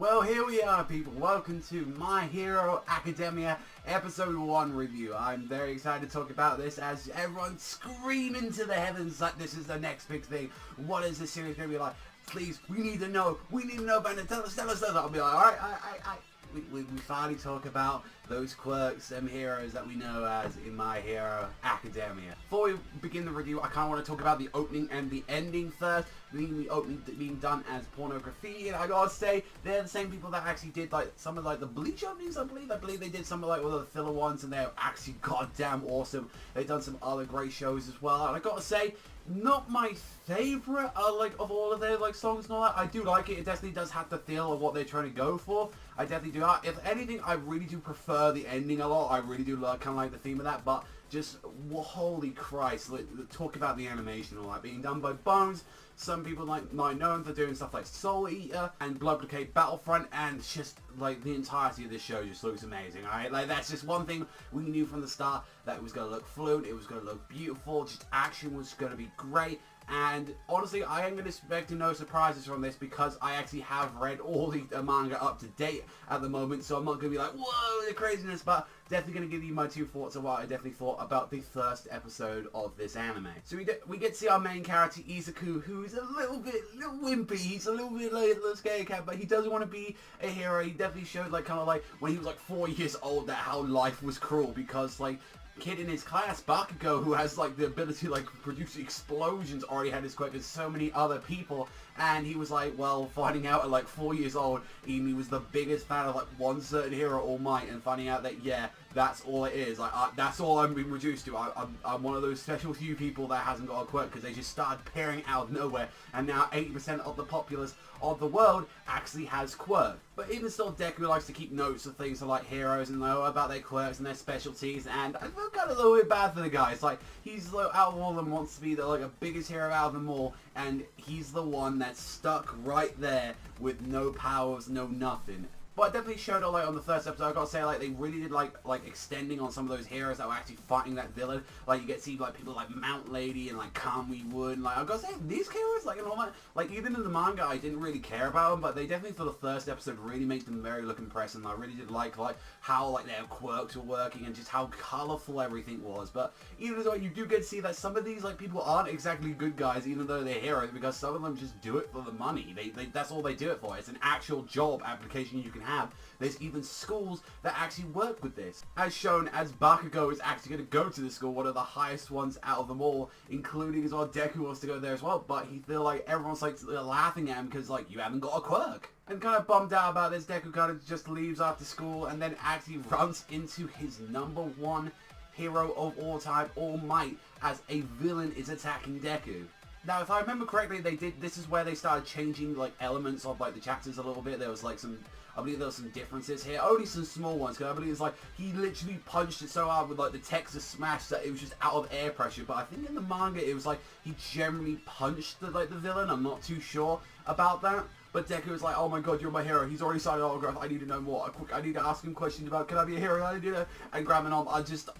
Well, here we are, people. Welcome to My Hero Academia Episode 1 review. I'm very excited to talk about this as everyone's screaming to the heavens like this is the next big thing. What is this series going to be like? Please, we need to know. We need to know, Bennett. Tell us. I'll be like, alright, we finally talk about those quirks and heroes that we know as in My Hero Academia. Before we begin the review, I kind of want to talk about the opening and the ending first. The opening being done as Pornography, and I gotta say, they're the same people that actually did like some of like the Bleach openings, I believe they did some of like all the filler ones, and they're actually goddamn awesome. They've done some other great shows as well, and I gotta say, not my favorite like of all of their like songs and all that. I do like it. It definitely does have the feel of what they're trying to go for. I definitely do. If anything, I really do prefer the ending a lot. I really do like kind of like the theme of that. But just holy Christ, like, talk about the animation and all that being done by Bones. Some people might know him for doing stuff like Soul Eater and Blood Blockade Battlefront, and just like the entirety of this show just looks amazing. Alright, like that's just one thing we knew from the start, that it was going to look fluent, it was going to look beautiful, just action was going to be great. And honestly, I am going to expect no surprises from this because I actually have read all the manga up to date at the moment, so I'm not going to be like, whoa, the craziness, but definitely going to give you my two thoughts of what I definitely thought about the first episode of this anime. So we get to see our main character, Izuku, who's a little wimpy. He's a little bit like a little scared cat, but he doesn't want to be a hero. He definitely showed like kind of like when he was like 4 years old that how life was cruel, because like kid in his class, Bakugo, who has like the ability to like produce explosions, already had his quirk as so many other people, and he was like, well, finding out at like 4 years old, he was the biggest fan of like one certain hero, All Might, and finding out that yeah, that's all it is. Like that's all I'm being reduced to. I'm one of those special few people that hasn't got a quirk because they just started appearing out of nowhere, and now 80% of the populace of the world actually has quirk. But even still, Deku likes to keep notes of things like heroes and know about their quirks and their specialties, and I feel kind of a little bit bad for the guy. It's like he's like, out of all of them wants to be the like a biggest hero out of them all, and he's the one that's stuck right there with no powers, no nothing. But I definitely showed it like on the first episode. I gotta say, like they really did like extending on some of those heroes that were actually fighting that villain. Like you get to see like people like Mount Lady and like Kamui Wood. And, like I gotta say, these characters like and all that, like even in the manga, I didn't really care about them, but they definitely for the first episode really made them very look impressive. And I really did like how like their quirks were working and just how colorful everything was. But even though you do get to see that some of these like people aren't exactly good guys, even though they're heroes, because some of them just do it for the money. They that's all they do it for. It's an actual job application you can have. There's even schools that actually work with this. As shown, as Bakugo is actually going to go to the school, one of the highest ones out of them all, including as well Deku wants to go there as well, but he feel like everyone's like laughing at him because like you haven't got a quirk. And kind of bummed out about this, Deku kind of just leaves after school and then actually runs into his #1 hero of all time, All Might, as a villain is attacking Deku. Now, if I remember correctly, this is where they started changing like elements of like the chapters a little bit. There was like I believe there was some differences here, only some small ones, because I believe it's like he literally punched it so hard with like the Texas Smash that it was just out of air pressure. But I think in the manga it was like he generally punched the villain. I'm not too sure about that. But Deku was like, oh my god, you're my hero. He's already signed an autograph. I need to know more. I need to ask him questions about, can I be a hero? I need to, and grabbing on.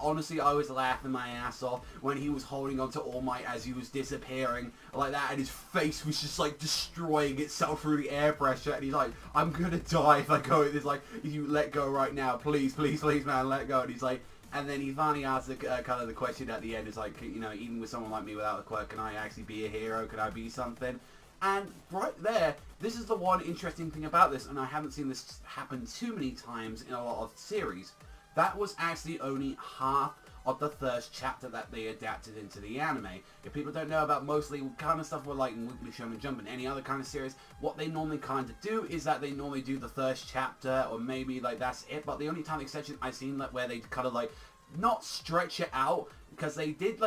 Honestly, I was laughing my ass off when he was holding on to All Might as he was disappearing like that. And his face was just like destroying itself through the air pressure. And he's like, I'm going to die if I go with this. Like, if you let go right now, please, please, please, man, let go. And he's like, and then he finally asked the kind of the question at the end. Is like, you know, even with someone like me without a quirk, can I actually be a hero? Can I be something? And right there, this is the one interesting thing about this, and I haven't seen this happen too many times in a lot of series. That was actually only half of the first chapter that they adapted into the anime. If people don't know about mostly kind of stuff with like in Weekly Shonen Jump and any other kind of series, what they normally kind of do is that they normally do the first chapter, or maybe like that's it. But the only time exception I've seen like where they kind of like not stretch it out, because they did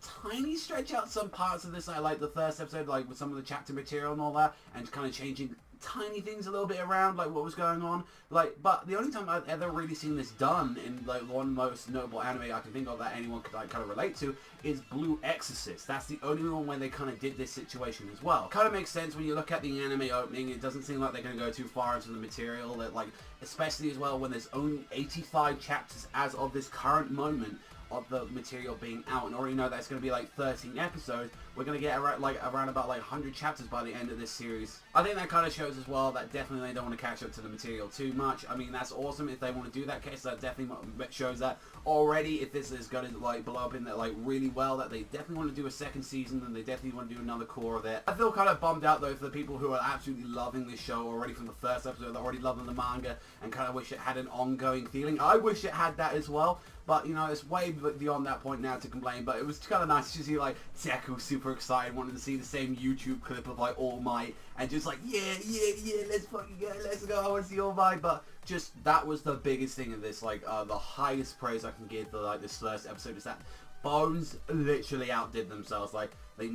tiny stretch out some parts of this, like the first episode, like with some of the chapter material and all that, and kind of changing tiny things a little bit around, like what was going on, like, but the only time I've ever really seen this done in like one of the most notable anime I can think of that anyone could like kind of relate to is Blue Exorcist. That's the only one where they kind of did this situation as well. Kind of makes sense when you look at the anime opening. It doesn't seem like they're going to go too far into the material, that like, especially as well when there's only 85 chapters as of this current moment of the material being out, and already know that it's going to be like 13 episodes. we're going to get around about 100 chapters by the end of this series. I think that kind of shows as well that definitely they don't want to catch up to the material too much. I mean, that's awesome if they want to do that case. That definitely shows that already, if this is going to blow up in that really well, that they definitely want to do a second season, and they definitely want to do another core of it. I feel kind of bummed out though for the people who are absolutely loving this show already from the first episode, that already loving the manga, and kind of wish it had an ongoing feeling. I wish it had that as well, but you know, it's way beyond that point now to complain. But it was kind of nice to see Deku super excited, wanting to see the same YouTube clip of All Might, and just yeah, let's fucking go, let's go, I want to see All Might. But just that was the biggest thing of this, the highest praise I can give for this first episode is that Bones literally outdid themselves. They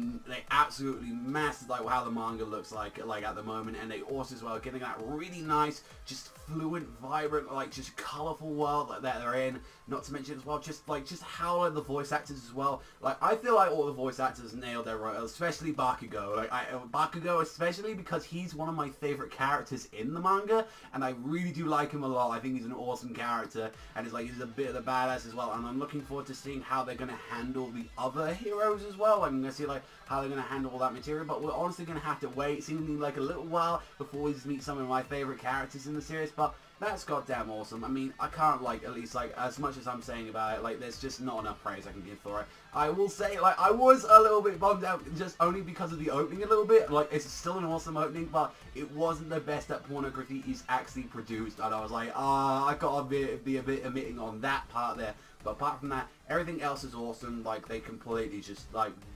absolutely mastered how the manga looks like at the moment, and they also as well getting that really nice, just fluent, vibrant, just colourful world that they're in. Not to mention as well just how the voice actors as well. I feel all the voice actors nailed their role, especially Bakugo. Bakugo especially, because he's one of my favourite characters in the manga, and I really do like him a lot. I think he's an awesome character, and he's a bit of a badass as well. And I'm looking forward to seeing how they're going to handle the other heroes as well. I'm going to see how they're going to handle all that material, but we're honestly going to have to wait. It seems to me a little while before we meet some of my favourite characters in the series, but that's goddamn awesome. I mean, I can't at least as much as I'm saying about it, there's just not enough praise I can give for it. I will say I was a little bit bummed out just only because of the opening a little bit. It's still an awesome opening, but it wasn't the best that pornography is actually produced, and I was I gotta be a bit omitting on that part there. But apart from that, everything else is awesome. They completely just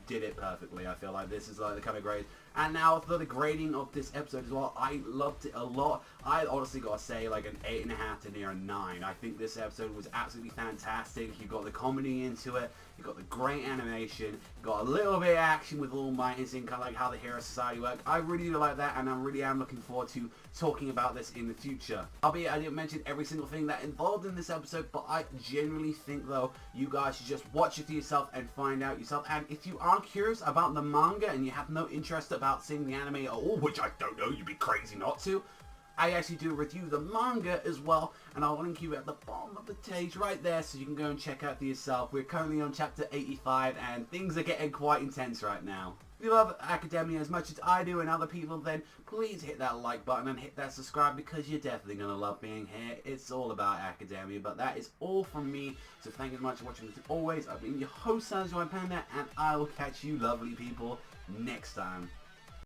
did it perfectly. I feel this is the kind of grade. And now for the grading of this episode as well, I loved it a lot. I honestly gotta say an 8.5 to near a 9. I think this episode was absolutely fantastic. You got the comedy into it, you got the great animation, you got a little bit of action with All Might and seeing kind of how the Hero Society work. I really do like that, and I really am looking forward to talking about this in the future. Albeit I didn't mention every single thing that involved in this episode, but I genuinely think though you guys should just watch it for yourself and find out yourself. And if you are curious about the manga and you have no interest about seeing the anime at all, which I don't know, you'd be crazy not to, I actually do review the manga as well, and I'll link you at the bottom of the page right there so you can go and check out for yourself. We're currently on chapter 85 and things are getting quite intense right now. If you love Academia as much as I do and other people, then please hit that like button and hit that subscribe, because you're definitely going to love being here. It's all about Academia. But that is all from me, so thank you so much for watching. As always, I've been your host, Sanjoy Panda, and I will catch you lovely people next time.